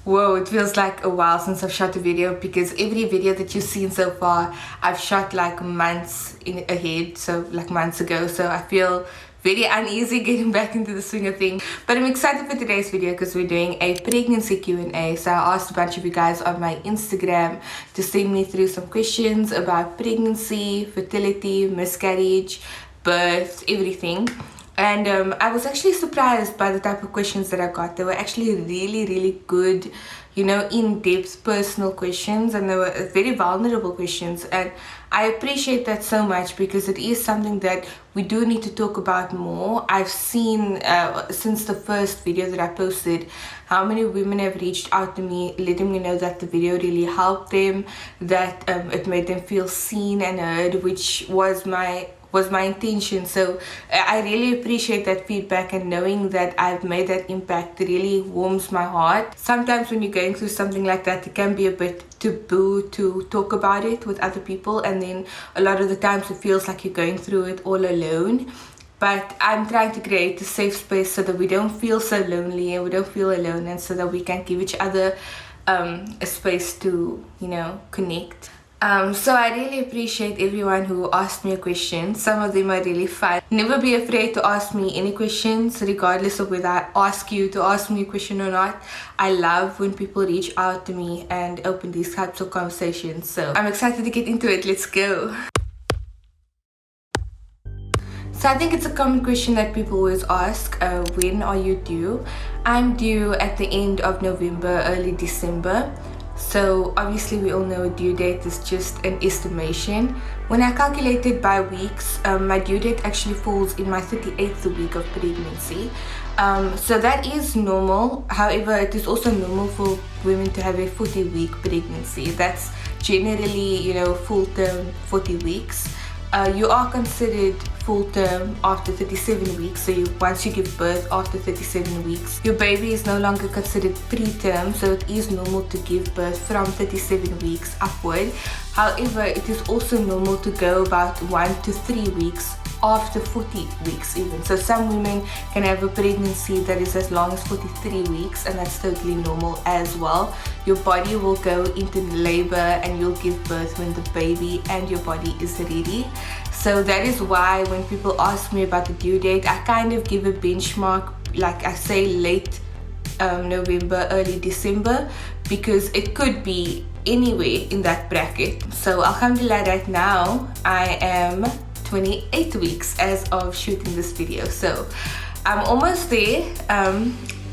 Whoa, it feels like a while since I've shot a video, because every video that you've seen so far I've shot like months ahead, so like months ago. So I feel very uneasy getting back into the swing of things. But I'm excited for today's video because we're doing a pregnancy Q&A. So I asked a bunch of you guys on my Instagram to send me through some questions about pregnancy, fertility, miscarriage, birth, everything. And I was actually surprised by the type of questions that I got. They were actually really good, you know, in-depth personal questions, and they were very vulnerable questions, and I appreciate that so much because it is something that we do need to talk about more. I've seen since the first video that I posted how many women have reached out to me letting me know that the video really helped them, that it made them feel seen and heard, which was my intention. So I really appreciate that feedback, and knowing that I've made that impact really warms my heart. Sometimes when you're going through something like that, it can be a bit taboo to talk about it with other people, and then a lot of the times it feels like you're going through it all alone. But I'm trying to create a safe space so that we don't feel so lonely and we don't feel alone, and so that we can give each other a space to, you know, connect. So I really appreciate everyone who asked me a question. Some of them are really fun. Never be afraid to ask me any questions, regardless of whether I ask you to ask me a question or not. I love when people reach out to me and open these types of conversations. So I'm excited to get into it. Let's go. So I think it's a common question that people always ask, when are you due? I'm due at the end of November, early December. So obviously we all know a due date is just an estimation. When I calculated by weeks, my due date actually falls in my 38th week of pregnancy. So that is normal. However, it is also normal for women to have a 40-week pregnancy. That's generally, you know, full term 40 weeks. You are considered full term after 37 weeks. So once you give birth after 37 weeks, your baby is no longer considered preterm. So it is normal to give birth from 37 weeks upward. However, it is also normal to go about 1 to 3 weeks after 40 weeks even. So some women can have a pregnancy that is as long as 43 weeks, and that's totally normal as well. Your body will go into labor and you'll give birth when the baby and your body is ready. So that is why when people ask me about the due date, I kind of give a benchmark, like I say late November, early December, because it could be anywhere in that bracket. So alhamdulillah, right now I am 28 weeks as of shooting this video. So I'm almost there,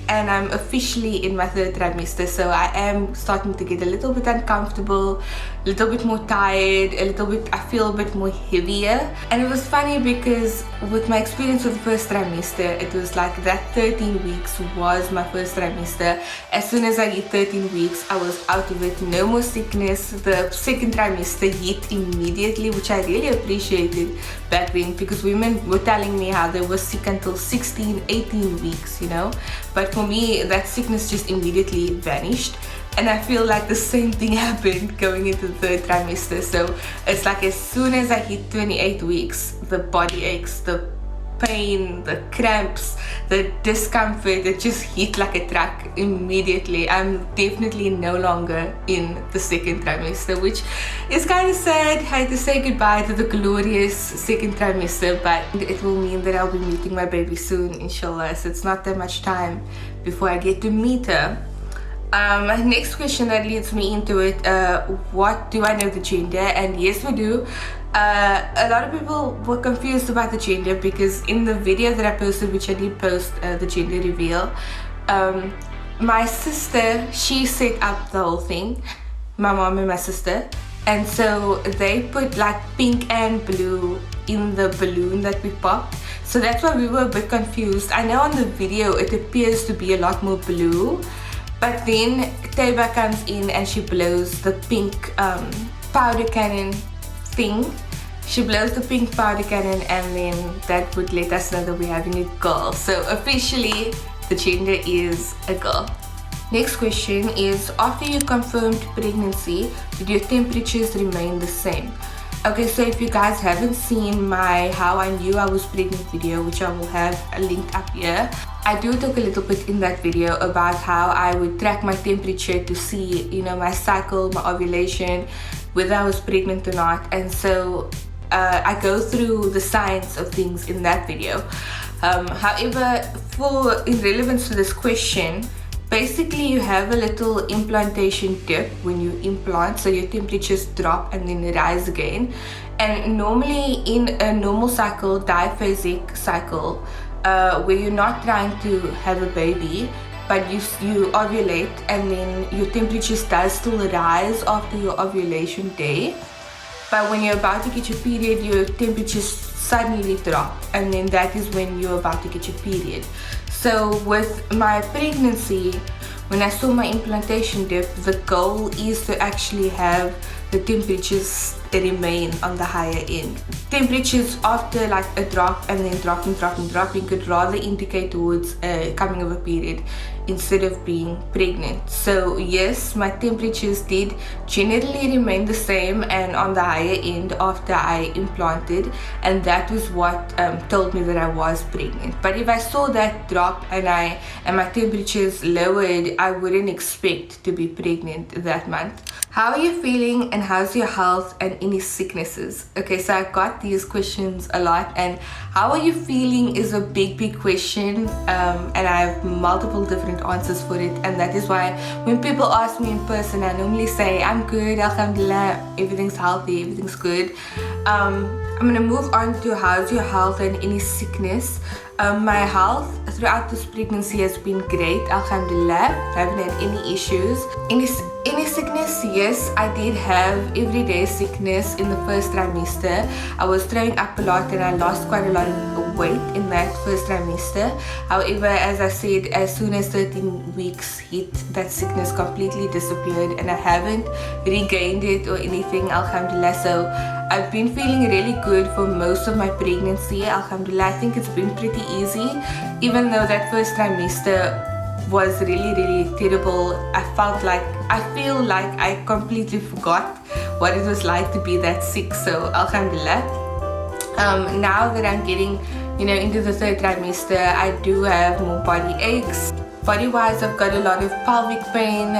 and I'm officially in my 3rd trimester. So I am starting to get a little bit uncomfortable, a little bit more tired, I feel a bit more heavier. And it was funny because with my experience with the 1st trimester, it was like that 13 weeks was my 1st trimester. As soon as I hit 13 weeks, I was out of it, no more sickness. The 2nd trimester hit immediately, which I really appreciated back then, because women were telling me how they were sick until 16, 18 weeks, you know. But for me, that sickness just immediately vanished. And I feel like the same thing happened going into the 3rd trimester. So it's like as soon as I hit 28 weeks, the body aches, the pain, the cramps, the discomfort, it just hit like a truck immediately. I'm definitely no longer in the 2nd trimester, which is kind of sad. I had to say goodbye to the glorious 2nd trimester, but it will mean that I'll be meeting my baby soon, inshallah. So it's not that much time before I get to meet her. Next question that leads me into it, what do I know the gender? And yes, we do. A lot of people were confused about the gender, because in the video that I posted, which I did post the gender reveal, my sister, she set up the whole thing, my mom and my sister, and so they put like pink and blue in the balloon that we popped. So that's why we were a bit confused. I know on the video it appears to be a lot more blue, but then Taiba comes in and she blows the pink powder cannon thing. She blows the pink powder cannon, and then that would let us know that we're having a girl. So officially the gender is a girl. Next question is, after you confirmed pregnancy, did your temperatures remain the same? Okay, so if you guys haven't seen my how I knew I was pregnant video, which I will have linked up here, I do talk a little bit in that video about how I would track my temperature to see, you know, my cycle, my ovulation, whether I was pregnant or not. And so I go through the science of things in that video. However, in relevance to this question, basically you have a little implantation dip when you implant, so your temperatures drop and then rise again. And normally in a normal cycle, diphasic cycle, where you're not trying to have a baby, but you ovulate, and then your temperatures does still rise after your ovulation day. But when you're about to get your period, your temperatures suddenly drop, and then that is when you're about to get your period. So with my pregnancy, when I saw my implantation dip, the goal is to actually have the temperatures remain on the higher end. Temperatures after like a drop and then dropping could rather indicate towards coming of a period instead of being pregnant. So yes, my temperatures did generally remain the same and on the higher end after I implanted, and that was what told me that I was pregnant. But if I saw that drop and my temperatures lowered, I wouldn't expect to be pregnant that month. How are you feeling and how's your health and any sicknesses? Okay, so I got these questions a lot, and how are you feeling is a big question, and I have multiple different answers for it. And that is why when people ask me in person, I normally say I'm good, alhamdulillah, everything's healthy, everything's good. I'm gonna move on to how's your health and any sickness. My health throughout this pregnancy has been great, alhamdulillah. I haven't had any issues. Any sickness? Yes, I did have everyday sickness in the first trimester. I was throwing up a lot and I lost quite a lot of weight in that first trimester. However, as I said, as soon as 13 weeks hit, that sickness completely disappeared and I haven't regained it or anything, alhamdulillah. So I've been feeling really good for most of my pregnancy, alhamdulillah. I think it's been pretty easy, even though that first trimester was really terrible. I feel like I completely forgot what it was like to be that sick, so alhamdulillah. Now that I'm getting, you know, into the third trimester, I do have more body aches. Body wise, I've got a lot of pelvic pain,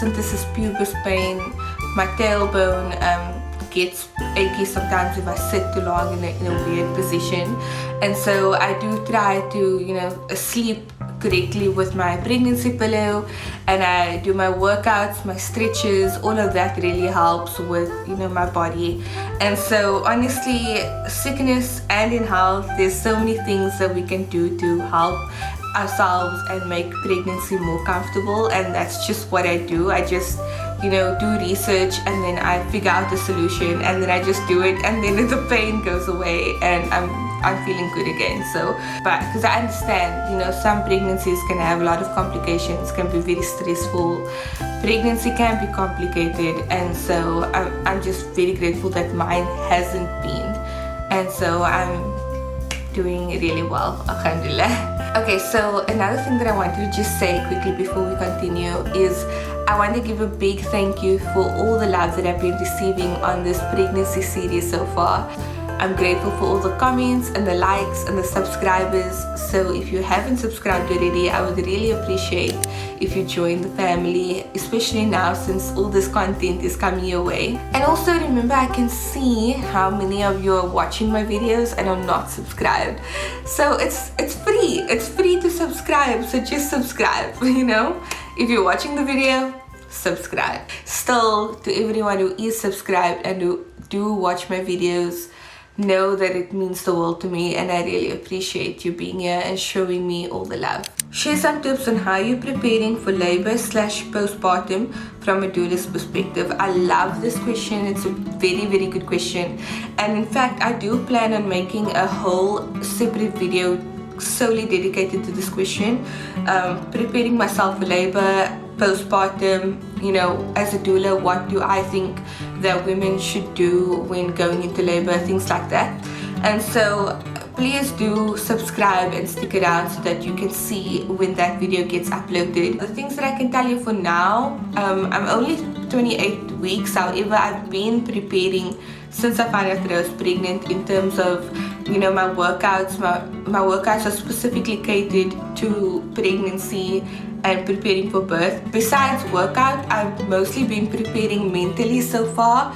symphysis pubis pain, my tailbone gets achy sometimes if I sit too long in a weird position, and so I do try to, you know, sleep correctly with my pregnancy pillow, and I do my workouts, my stretches. All of that really helps with, you know, my body. And so honestly, sickness and in health, there's so many things that we can do to help ourselves and make pregnancy more comfortable, and that's just what I do. I just, you know, do research and then I figure out the solution and then I just do it, and then the pain goes away and I'm feeling good again. So, but because I understand, you know, some pregnancies can have a lot of complications, can be very stressful. Pregnancy can be complicated, and so I'm just very grateful that mine hasn't been, and so I'm doing really well, alhamdulillah. Okay, so another thing that I wanted to just say quickly before we continue is I want to give a big thank you for all the love that I've been receiving on this pregnancy series so far. I'm grateful for all the comments and the likes and the subscribers. So if you haven't subscribed already, I would really appreciate if you join the family, especially now since all this content is coming your way. And also remember, I can see how many of you are watching my videos and are not subscribed. So it's free to subscribe, so just subscribe, you know. If you're watching the video, subscribe. Still, to everyone who is subscribed and who do watch my videos, know that it means the world to me, and I really appreciate you being here and showing me all the love. Share some tips on how you're preparing for labor/postpartum from a doula's perspective. I love this question. It's a very good question, and in fact I do plan on making a whole separate video solely dedicated to this question. Preparing myself for labor, postpartum, you know, as a doula, what do I think that women should do when going into labor, things like that. And so please do subscribe and stick around so that you can see when that video gets uploaded. The things that I can tell you for now, I'm only 28 weeks, however I've been preparing since I found out that I was pregnant in terms of you know, my workouts are specifically catered to pregnancy and preparing for birth. Besides workout, I've mostly been preparing mentally so far,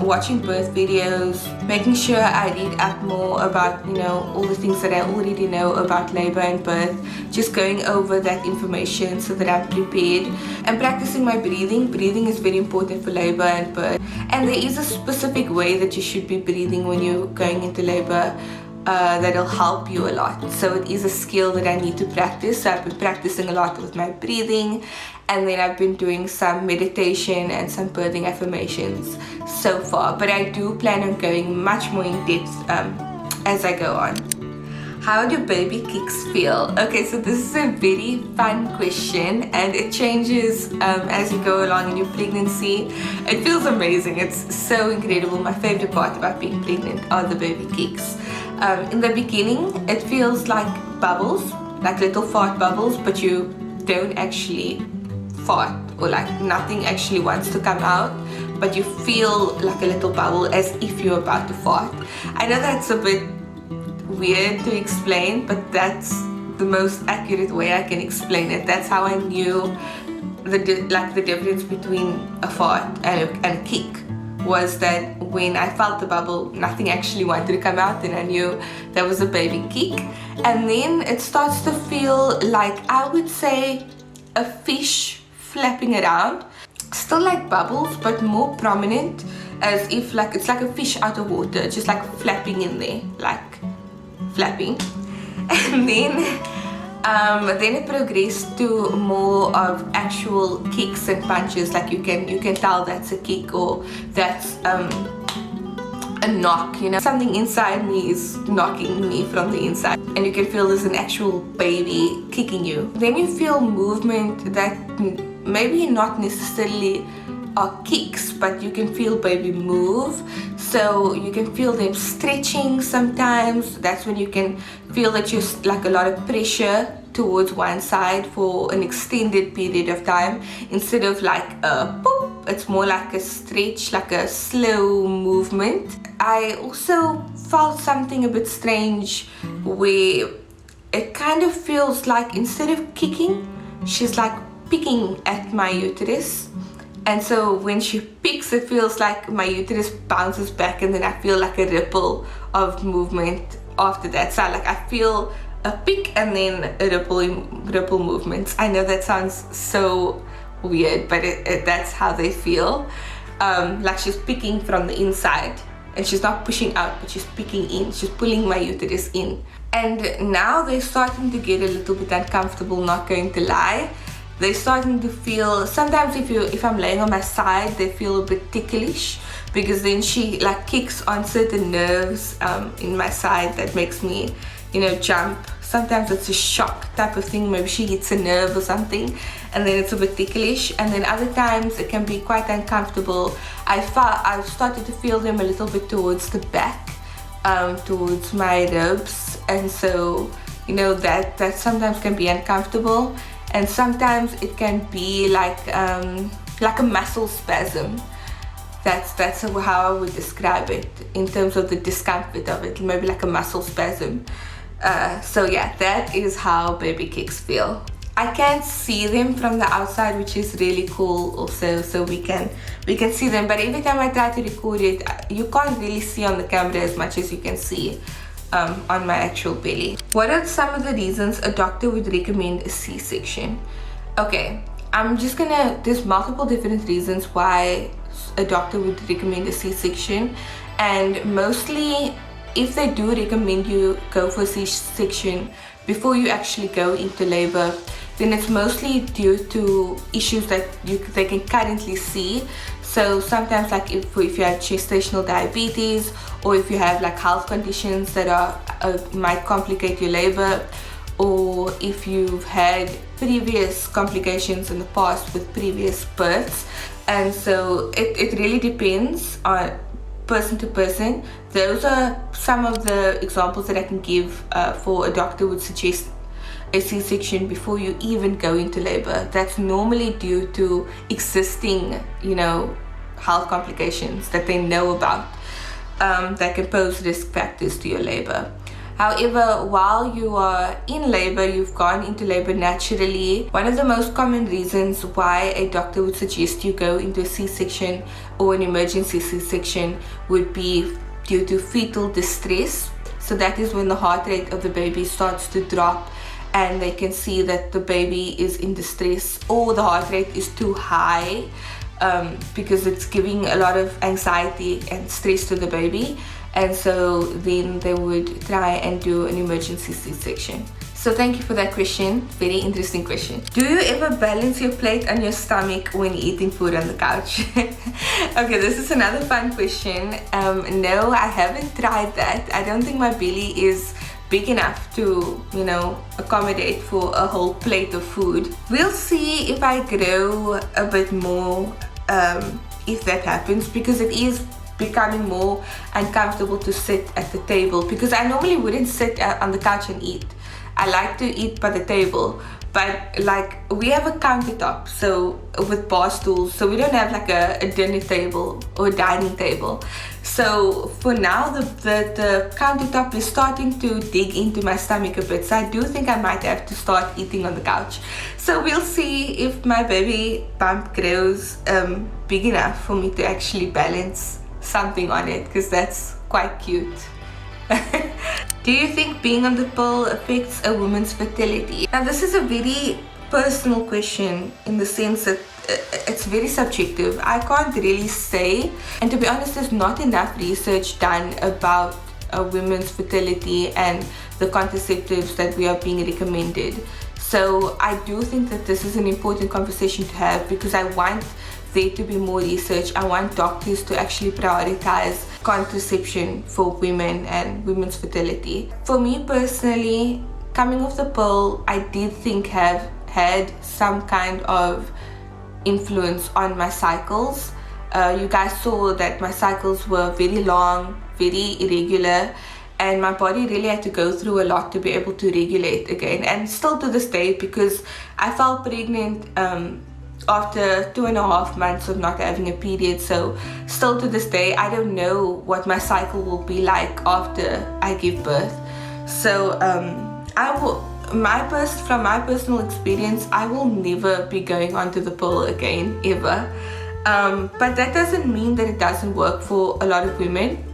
watching birth videos, making sure I read up more about, you know, all the things that I already know about labor and birth, just going over that information so that I'm prepared, and practicing my breathing. Breathing is very important for labor and birth, and there is a specific way that you should be breathing when you're going into labor that'll help you a lot. So it is a skill that I need to practice. So I've been practicing a lot with my breathing, and then I've been doing some meditation and some birthing affirmations so far, but I do plan on going much more in depth as I go on. How do baby kicks feel? Okay, so this is a very fun question, and it changes as you go along in your pregnancy. It feels amazing. It's so incredible. My favorite part about being pregnant are the baby kicks. In the beginning, it feels like bubbles, like little fart bubbles, but you don't actually fart, or like nothing actually wants to come out, but you feel like a little bubble as if you're about to fart. I know that's a bit weird to explain, but that's the most accurate way I can explain it. That's how I knew the difference between a fart and a kick, was that when I felt the bubble, nothing actually wanted to come out, and I knew that was a baby kick. And then it starts to feel like, I would say, a fish flapping around, still like bubbles but more prominent, as if like it's like a fish out of water, just like flapping in there, like flapping. And then it progressed to more of actual kicks and punches. Like you can tell that's a kick, or that's a knock, you know, something inside me is knocking me from the inside, and you can feel there's an actual baby kicking you. Then you feel movement that maybe not necessarily are kicks, but you can feel baby move. So you can feel them stretching sometimes. That's when you can feel that you're like a lot of pressure towards one side for an extended period of time, instead of like a boop. It's more like a stretch, like a slow movement. I also felt something a bit strange where it kind of feels like instead of kicking, she's like picking at my uterus. And so when she picks, it feels like my uterus bounces back, and then I feel like a ripple of movement after that. So like I feel a pick and then a ripple movements. I know that sounds so weird, but that's how they feel. Like she's picking from the inside, and she's not pushing out, but she's picking in. She's pulling my uterus in. And now they're starting to get a little bit uncomfortable, not going to lie. They're starting to feel, sometimes if I'm laying on my side, they feel a bit ticklish, because then she like kicks on certain nerves in my side that makes me, you know, jump. Sometimes it's a shock type of thing, maybe she hits a nerve or something, and then it's a bit ticklish. And then other times it can be quite uncomfortable. I've started to feel them a little bit towards the back, towards my ribs, and so, you know, that sometimes can be uncomfortable. And sometimes it can be like a muscle spasm. That's how I would describe it in terms of the discomfort of it, maybe like a muscle spasm. So yeah, that is how baby kicks feel. I can't see them from the outside, which is really cool also, so we can see them, but every time I try to record it, you can't really see on the camera as much as you can see on my actual belly. What are some of the reasons a doctor would recommend a C-section? Okay, there's multiple different reasons why a doctor would recommend a C-section, and mostly if they do recommend you go for a C-section before you actually go into labor, then it's mostly due to issues that they can currently see. So sometimes, like if you have gestational diabetes, or if you have like health conditions that might complicate your labor, or if you've had previous complications in the past with previous births. And so it really depends on person to person. Those are some of the examples that I can give for a doctor would suggest a C-section before you even go into labor. That's normally due to existing, you know, health complications that they know about. that can pose risk factors to your labor. However, while you are in labor, you've gone into labor naturally. One of the most common reasons why a doctor would suggest you go into a C-section or an emergency C-section would be due to fetal distress. So that is when the heart rate of the baby starts to drop and they can see that the baby is in distress, or the heart rate is too high because it's giving a lot of anxiety and stress to the baby. And so then they would try and do an emergency C-section. So thank you for that question. Very interesting question. Do you ever balance your plate on your stomach when eating food on the couch? Okay, this is another fun question. No, I haven't tried that. I don't think my belly is big enough to, you know, accommodate for a whole plate of food. We'll see if I grow a bit more, if that happens, because it is becoming more uncomfortable to sit at the table, because I normally wouldn't sit on the couch and eat. I like to eat by the table, but like we have a countertop, so with bar stools, so we don't have like a dinner table or a dining table. So for now the countertop is starting to dig into my stomach a bit, so I do think I might have to start eating on the couch. So we'll see if my baby bump grows big enough for me to actually balance something on it, because that's quite cute. Do you think being on the pill affects a woman's fertility? Now this is a very personal question in the sense that it's very subjective. I can't really say, and to be honest, there's not enough research done about women's fertility and the contraceptives that we are being recommended. So I do think that this is an important conversation to have, because I want there to be more research. I want doctors to actually prioritize contraception for women and women's fertility. For me personally, coming off the pill, I did think have had some kind of influence on my cycles. You guys saw that my cycles were very long, very irregular, and my body really had to go through a lot to be able to regulate again, and still to this day, because I fell pregnant after 2.5 months of not having a period. So still to this day, I don't know what my cycle will be like after I give birth. So from my personal experience, I will never be going onto the pill again, ever. But that doesn't mean that it doesn't work for a lot of women.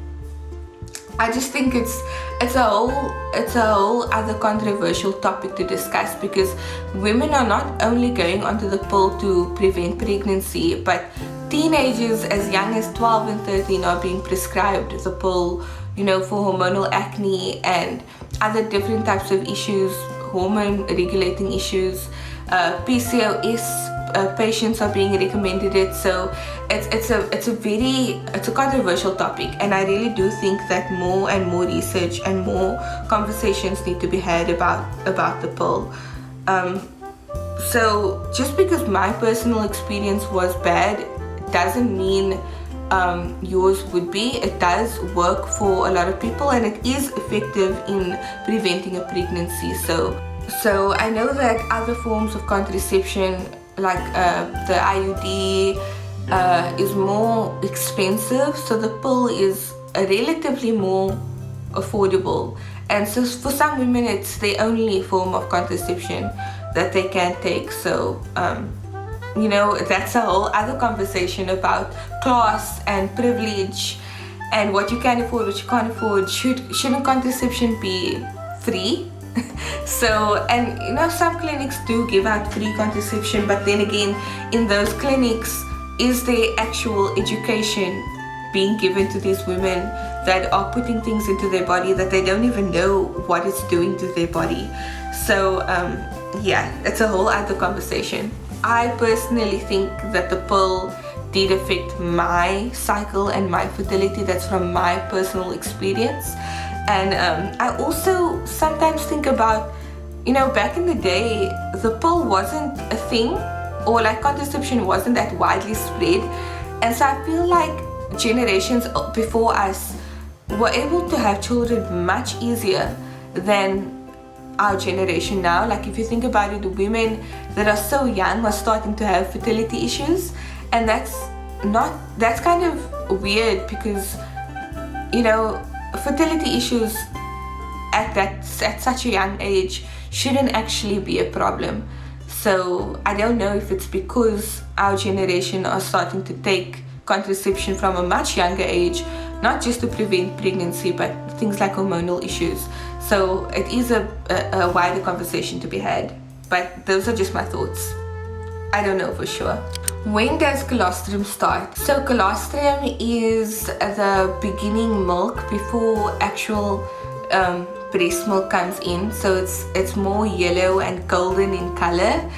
I just think it's a whole other controversial topic to discuss, because women are not only going onto the pill to prevent pregnancy, but teenagers as young as 12 and 13 are being prescribed the pill, you know, for hormonal acne and other different types of issues, hormone regulating issues. PCOS patients are being recommended it. So it's a controversial topic, and I really do think that more and more research and more conversations need to be had about the pill. So just because my personal experience was bad doesn't mean yours would be. It does work for a lot of people, and it is effective in preventing a pregnancy. So I know that other forms of contraception, like the IUD, is more expensive, so the pill is relatively more affordable, and so for some women it's the only form of contraception that they can take. So you know, that's a whole other conversation about class and privilege and what you can afford, what you can't afford. Shouldn't contraception be free? So, and you know, some clinics do give out free contraception, but then again, in those clinics, is there actual education being given to these women that are putting things into their body that they don't even know what it's doing to their body? So yeah, it's a whole other conversation. I personally think that the pill did affect my cycle and my fertility. That's from my personal experience. And I also sometimes think about, you know, back in the day, the pill wasn't a thing, or like contraception wasn't that widely spread. And so I feel like generations before us were able to have children much easier than our generation now. Like if you think about it, the women that are so young are starting to have fertility issues, and that's kind of weird, because you know, fertility issues at such a young age shouldn't actually be a problem. So I don't know if it's because our generation are starting to take contraception from a much younger age, not just to prevent pregnancy, but things like hormonal issues. So it is a wider conversation to be had, but those are just my thoughts. I don't know for sure. When does colostrum start? So colostrum is the beginning milk before actual breast milk comes in. So it's more yellow and golden in color,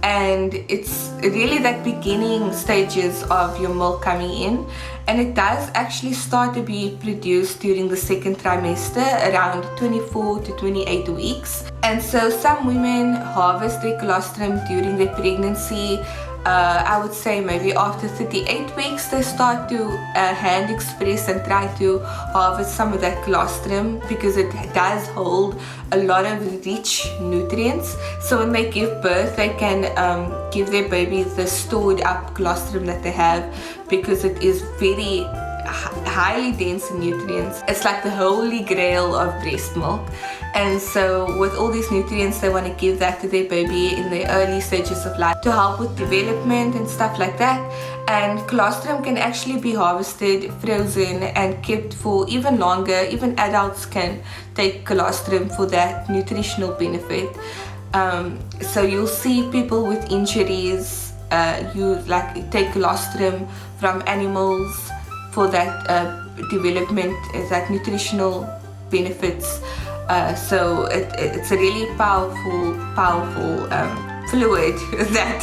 and it's really that beginning stages of your milk coming in, and it does actually start to be produced during the second trimester, around 24 to 28 weeks. And so some women harvest their colostrum during their pregnancy. I would say maybe after 38 weeks they start to hand express and try to harvest some of that colostrum, because it does hold a lot of rich nutrients. So when they give birth, they can give their baby the stored up colostrum that they have, because it is very highly dense in nutrients. It's like the holy grail of breast milk. And so with all these nutrients, they want to give that to their baby in the early stages of life to help with development and stuff like that. And colostrum can actually be harvested, frozen, and kept for even longer. Even adults can take colostrum for that nutritional benefit. So you'll see people with injuries take colostrum from animals for that development, that nutritional benefits. So it's a really powerful fluid that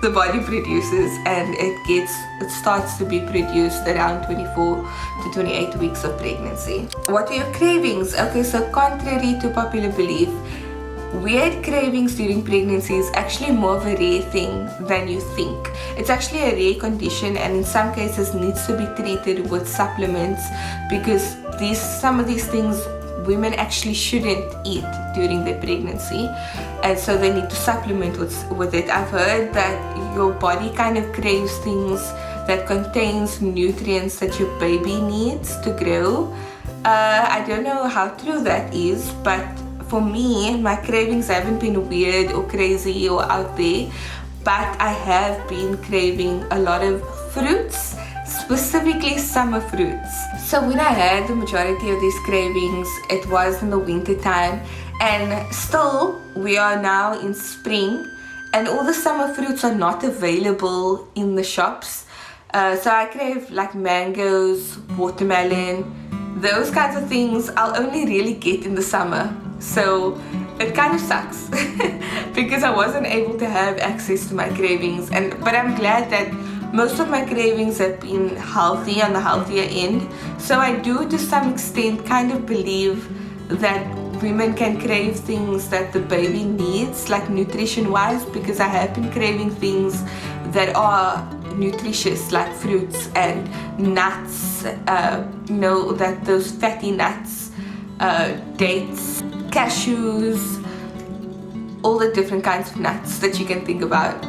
the body produces, and it starts to be produced around 24 to 28 weeks of pregnancy. What are your cravings? Okay, so contrary to popular belief, weird cravings during pregnancy is actually more of a rare thing than you think. It's actually a rare condition, and in some cases needs to be treated with supplements, because some of these things women actually shouldn't eat during their pregnancy, and so they need to supplement with it. I've heard that your body kind of craves things that contains nutrients that your baby needs to grow. I don't know how true that is, but for me, my cravings haven't been weird or crazy or out there, but I have been craving a lot of fruits, specifically summer fruits. So when I had the majority of these cravings, it was in the winter time, and still we are now in spring, and all the summer fruits are not available in the shops. So I crave like mangoes, watermelon, those kinds of things I'll only really get in the summer. So it kind of sucks because I wasn't able to have access to my cravings, but I'm glad that most of my cravings have been healthy, on the healthier end. So I do, to some extent, kind of believe that women can crave things that the baby needs, like nutrition-wise, because I have been craving things that are nutritious, like fruits and nuts, that those fatty nuts, dates, cashews, all the different kinds of nuts that you can think about.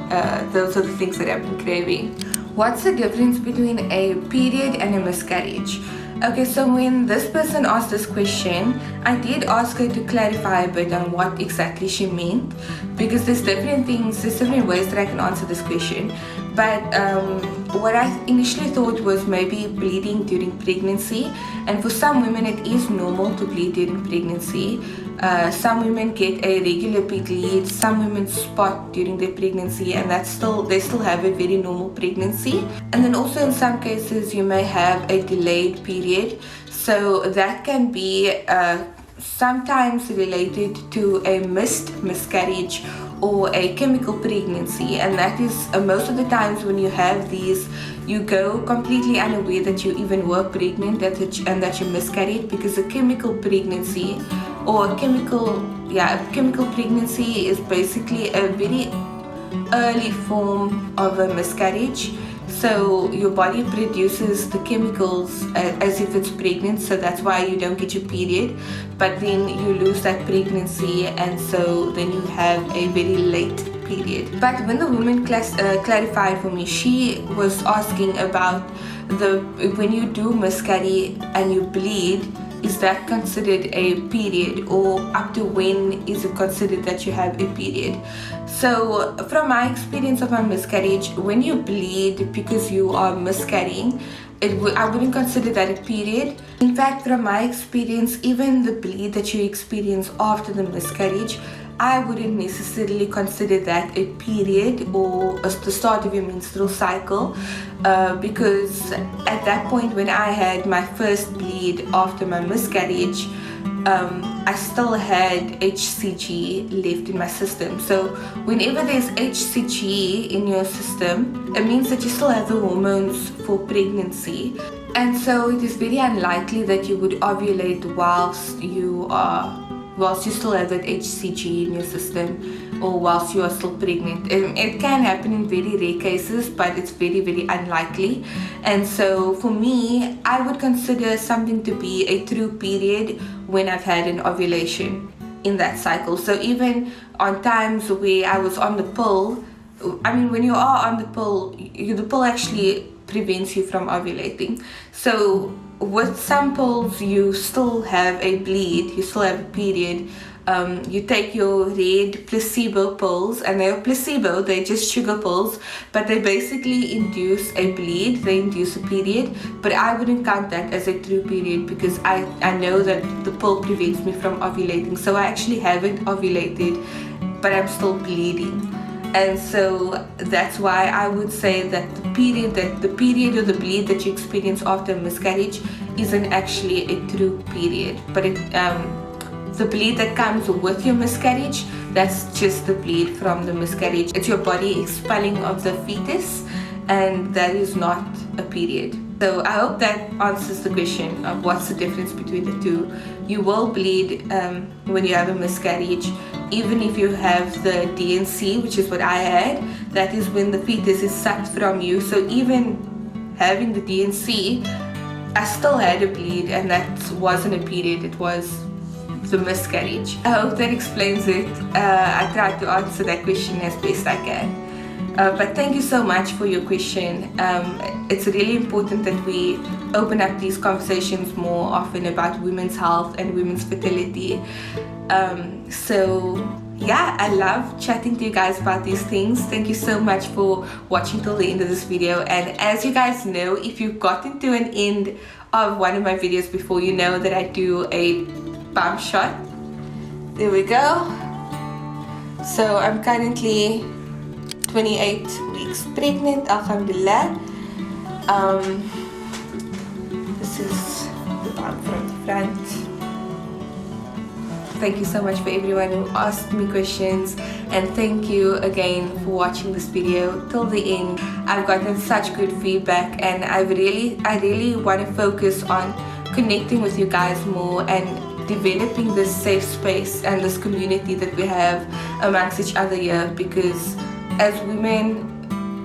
Those are the things that I've been craving. What's the difference between a period and a miscarriage? Okay, so when this person asked this question, I did ask her to clarify a bit on what exactly she meant, because there's different ways that I can answer this question. But what I initially thought was maybe bleeding during pregnancy, and for some women it is normal to bleed during pregnancy. Some women get a regular bleed, some women spot during their pregnancy, and they still have a very normal pregnancy. And then also in some cases you may have a delayed period, so that can be sometimes related to a missed miscarriage or a chemical pregnancy, and that is most of the times when you have these, you go completely unaware that you even were pregnant and that you miscarried, because a chemical pregnancy or a chemical pregnancy is basically a very early form of a miscarriage. So your body produces the chemicals as if it's pregnant, so that's why you don't get your period, but then you lose that pregnancy, and so then you have a very late period. But when the woman clarified for me, she was asking about when you do miscarry and you bleed, is that considered a period, or up to when is it considered that you have a period? So from my experience of my miscarriage, when you bleed because you are miscarrying, I wouldn't consider that a period. In fact, from my experience, even the bleed that you experience after the miscarriage, I wouldn't necessarily consider that a period or the start of your menstrual cycle, because at that point when I had my first bleed after my miscarriage, I still had HCG left in my system. So whenever there's HCG in your system, it means that you still have the hormones for pregnancy, and so it is very unlikely that you would ovulate whilst you still have that HCG in your system, or whilst you are still pregnant. It can happen in very rare cases, but it's very, very unlikely. And so for me, I would consider something to be a true period when I've had an ovulation in that cycle. So even on times where I was on the pill, when you are on the pill, the pill actually prevents you from ovulating. So with some pills, you still have a bleed, you still have a period. You take your red placebo pills, and they're placebo, they're just sugar pills, but they basically induce a bleed, they induce a period. But I wouldn't count that as a true period, because I know that the pill prevents me from ovulating. So I actually haven't ovulated, but I'm still bleeding. And so that's why I would say that the period or the bleed that you experience after miscarriage isn't actually a true period. But the bleed that comes with your miscarriage, that's just the bleed from the miscarriage. It's your body expelling of the fetus, and that is not a period. So I hope that answers the question of what's the difference between the two. You will bleed when you have a miscarriage, even if you have the DNC, which is what I had. That is when the fetus is sucked from you. So even having the DNC, I still had a bleed, and that wasn't a period, it was the miscarriage. I hope that explains it. I tried to answer that question as best I can. But thank you so much for your question. It's really important that we open up these conversations more often about women's health and women's fertility. So yeah, I love chatting to you guys about these things. Thank you so much for watching till the end of this video. And as you guys know, if you've gotten to an end of one of my videos before, you know that I do a pump shot. There we go. So I'm currently 28 weeks pregnant, alhamdulillah. This is the pump from the front. Thank you so much for everyone who asked me questions, and thank you again for watching this video till the end. I've gotten such good feedback, and I really want to focus on connecting with you guys more and developing this safe space and this community that we have amongst each other here, because as women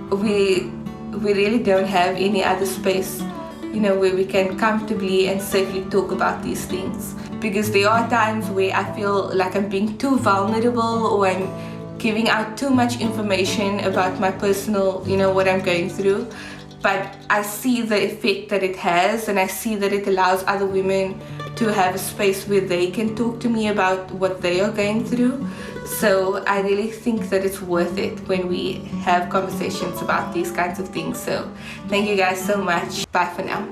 we really don't have any other space, where we can comfortably and safely talk about these things. Because there are times where I feel like I'm being too vulnerable, or I'm giving out too much information about my personal, what I'm going through. But I see the effect that it has, and I see that it allows other women to have a space where they can talk to me about what they are going through. So I really think that it's worth it when we have conversations about these kinds of things. So thank you guys so much. Bye for now.